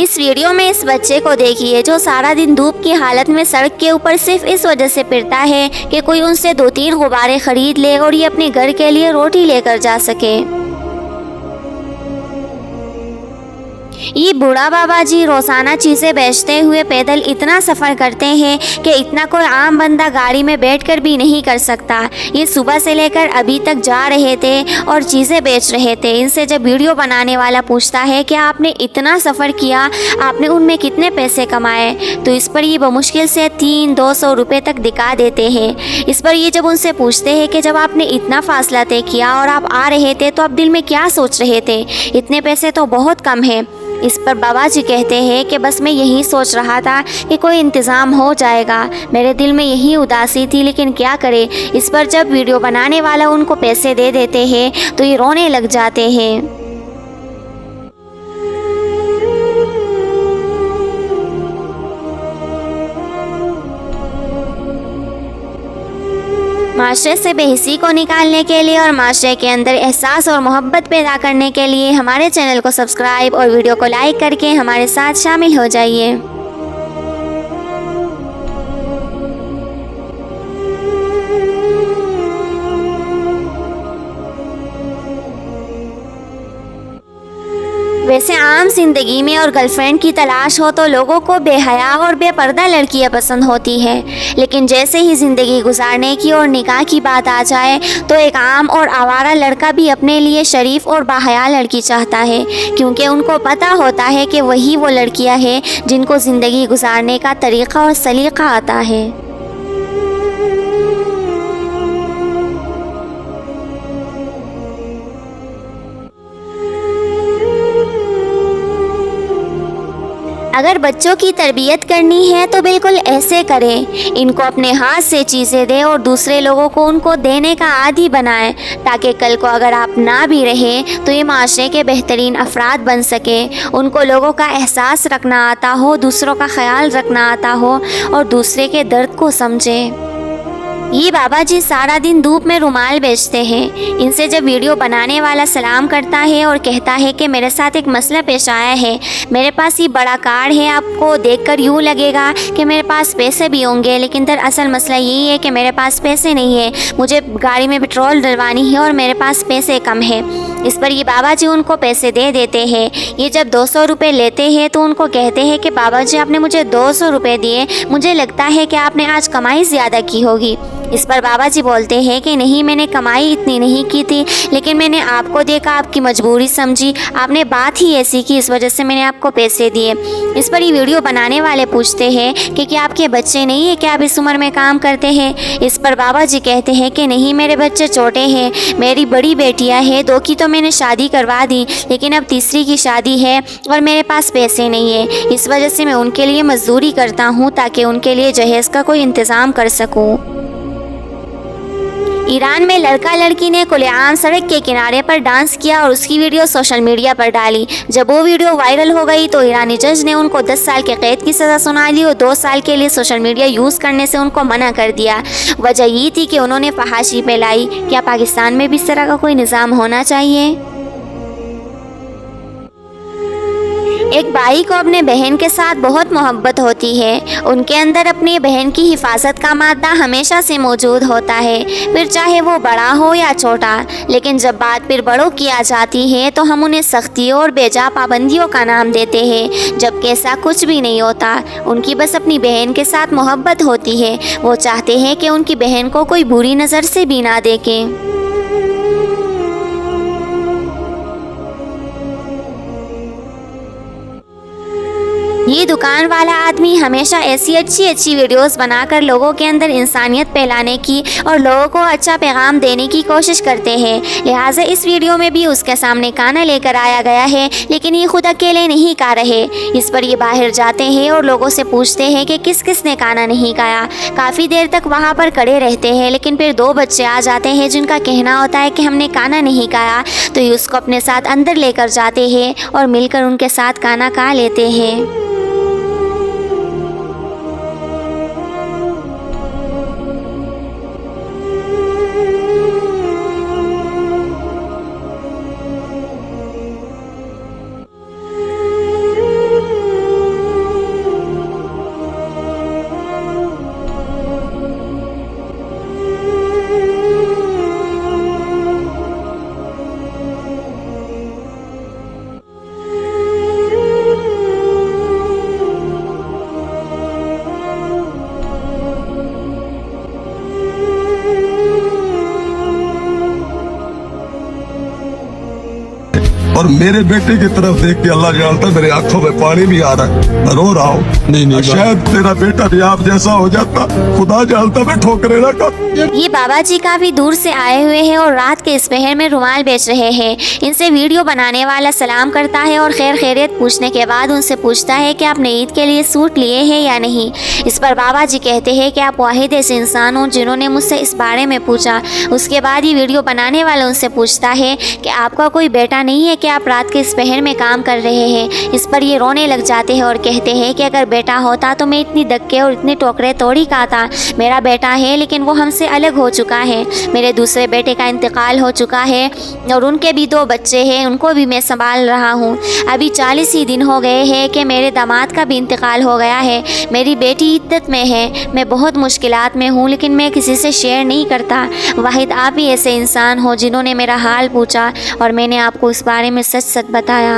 इस वीडियो में इस बच्चे को देखिए जो सारा दिन धूप की हालत में सड़क के ऊपर सिर्फ इस वजह से फिरता है कि कोई उनसे 2-3 गुब्बारे खरीद ले और ये अपने घर के लिए रोटी लेकर जा सके। ये बूढ़ा बाबा जी रोजाना चीज़ें बेचते हुए पैदल इतना सफ़र करते हैं कि इतना कोई आम बंदा गाड़ी में बैठकर भी नहीं कर सकता। ये सुबह से लेकर अभी तक जा रहे थे और चीज़ें बेच रहे थे। इनसे जब वीडियो बनाने वाला पूछता है कि आपने इतना सफ़र किया, आपने उनमें कितने पैसे कमाए, तो इस पर ये बमुश्किल से 300-200 रुपये तक दिखा देते हैं। इस पर ये जब उनसे पूछते हैं कि जब आपने इतना फासला तय किया और आप आ रहे थे तो आप दिल में क्या सोच रहे थे, इतने पैसे तो बहुत कम है। इस पर बाबा जी कहते हैं कि बस मैं यही सोच रहा था कि कोई इंतज़ाम हो जाएगा, मेरे दिल में यही उदासी थी, लेकिन क्या करें। इस पर जब वीडियो बनाने वाला उनको पैसे दे देते हैं तो ये रोने लग जाते हैं। माशरे से बेहिसी को निकालने के लिए और माशरे के अंदर एहसास और मोहब्बत पैदा करने के लिए हमारे चैनल को सब्सक्राइब और वीडियो को लाइक करके हमारे साथ शामिल हो जाइए। वैसे आम जिंदगी में और गर्लफ्रेंड की तलाश हो तो लोगों को बेहया और बेपर्दा लड़कियां पसंद होती है, लेकिन जैसे ही ज़िंदगी गुजारने की और निकाह की बात आ जाए तो एक आम और आवारा लड़का भी अपने लिए शरीफ और बाहया लड़की चाहता है, क्योंकि उनको पता होता है कि वही वो लड़कियां हैं जिनको ज़िंदगी गुजारने का तरीक़ा और सलीक़ा आता है। अगर बच्चों की तरबियत करनी है तो बिल्कुल ऐसे करें, इनको अपने हाथ से चीज़ें दें और दूसरे लोगों को उनको देने का आदी बनाएं, ताकि कल को अगर आप ना भी रहें तो ये माशरे के बेहतरीन अफराद बन सकें। उनको लोगों का एहसास रखना आता हो, दूसरों का ख्याल रखना आता हो और दूसरे के दर्द को समझें। ये बाबा जी सारा दिन धूप में रुमाल बेचते हैं। इनसे जब वीडियो बनाने वाला सलाम करता है और कहता है कि मेरे साथ एक मसला पेश आया है, मेरे पास ये बड़ा कार्ड है, आपको देखकर यूँ लगेगा कि मेरे पास पैसे भी होंगे, लेकिन दरअसल मसला यही है कि मेरे पास पैसे नहीं है, मुझे गाड़ी में पेट्रोल डलवानी है और मेरे पास पैसे कम है। इस पर ये बाबा जी उनको पैसे दे देते हैं। ये जब 200 रुपये लेते हैं तो उनको कहते हैं कि बाबा जी आपने मुझे 200 रुपये दिए, मुझे लगता है कि आपने आज कमाई ज़्यादा की होगी। इस पर बाबा जी बोलते हैं कि नहीं, मैंने कमाई इतनी नहीं की थी, लेकिन मैंने आपको देखा, आपकी मजबूरी समझी, आपने बात ही ऐसी की, इस वजह से मैंने आपको पैसे दिए। इस पर ये वीडियो बनाने वाले पूछते हैं कि क्या आपके बच्चे नहीं है, क्या आप इस उम्र में काम करते हैं। इस पर बाबा जी कहते हैं कि नहीं, मेरे बच्चे छोटे हैं, मेरी बड़ी बेटियां हैं, 2 की तो मैंने शादी करवा दी, लेकिन अब तीसरी की शादी है और मेरे पास पैसे नहीं है। इस वजह से मैं उनके लिए मजदूरी करता हूँ ताकि उनके लिए जहेज़ का कोई इंतज़ाम कर सकूँ। ईरान में लड़का लड़की ने खुलेआम सड़क के किनारे पर डांस किया और उसकी वीडियो सोशल मीडिया पर डाली। जब वो वीडियो वायरल हो गई तो ईरानी जज ने उनको 10 साल के कैद की सज़ा सुना दी और 2 साल के लिए सोशल मीडिया यूज़ करने से उनको मना कर दिया। वजह ये थी कि उन्होंने फहाशी फैलाई। क्या पाकिस्तान में भी इस तरह का कोई निज़ाम होना चाहिए? एक भाई को अपने बहन के साथ बहुत मोहब्बत होती है। उनके अंदर अपनी बहन की हिफाजत का मादा हमेशा से मौजूद होता है, फिर चाहे वो बड़ा हो या छोटा। लेकिन जब बात फिर बड़ों की आ जाती है तो हम उन्हें सख्तियों और बेजा पाबंदियों का नाम देते हैं, जबकि ऐसा कुछ भी नहीं होता। उनकी बस अपनी बहन के साथ मोहब्बत होती है। वो चाहते हैं कि उनकी बहन को कोई बुरी नज़र से भी ना देखें। ये दुकान वाला आदमी हमेशा ऐसी अच्छी वीडियोस बनाकर लोगों के अंदर इंसानियत फैलाने की और लोगों को अच्छा पैगाम देने की कोशिश करते हैं। लिहाजा इस वीडियो में भी उसके सामने खाना लेकर आया गया है, लेकिन ये खुद अकेले नहीं खा रहे। इस पर ये बाहर जाते हैं और लोगों से पूछते हैं कि किस किस ने खाना नहीं खाया। काफ़ी देर तक वहाँ पर खड़े रहते हैं, लेकिन फिर 2 बच्चे आ जाते हैं जिनका कहना होता है कि हमने खाना नहीं खाया। तो ये उसको अपने साथ अंदर लेकर जाते हैं और मिलकर उनके साथ खाना खा लेते हैं। और मेरे बेटे की तरफ देख के अल्लाह जानता है मेरे आंखों में पानी भी आ रहा है, मैं रो रहा हूँ। नहीं शायद तेरा बेटा भी आप जैसा हो जाता, खुदा जानता मैं ठोकरे ना कर। ये बाबा जी काफी दूर से आए हुए हैं और रात के इस पहर में रुमाल बेच रहे हैं। इनसे वीडियो बनाने वाला सलाम करता है और खैर खैरियत पूछने के बाद उनसे पूछता है कि आपने ईद के लिए सूट लिए हैं या नहीं। इस पर बाबा जी कहते हैं कि आप वाहिद ऐसे इंसान हो जिन्होंने मुझसे इस बारे में पूछा। उसके बाद ये वीडियो बनाने वाला उनसे पूछता है कि आपका कोई बेटा नहीं है कि आप रात के इस पहर में काम कर रहे हैं। इस पर ये रोने लग जाते हैं और कहते हैं कि अगर बेटा होता तो मैं इतनी धक्के और इतने टोकरे तोड़ी का था। मेरा बेटा है लेकिन वो हमसे अलग हो चुका है। मेरे दूसरे बेटे का इंतकाल हो चुका है और उनके भी 2 बच्चे हैं, उनको भी मैं संभाल रहा हूँ। अभी 40 ही दिन हो गए हैं कि मेरे दामाद का भी इंतकाल हो गया है। मेरी बेटी इद्दत में है। मैं बहुत मुश्किलात में हूँ लेकिन मैं किसी से शेयर नहीं करता। वाहिद आप ही ऐसे इंसान हो जिन्होंने मेरा हाल पूछा और मैंने आपको इस बारे में सच सच बताया।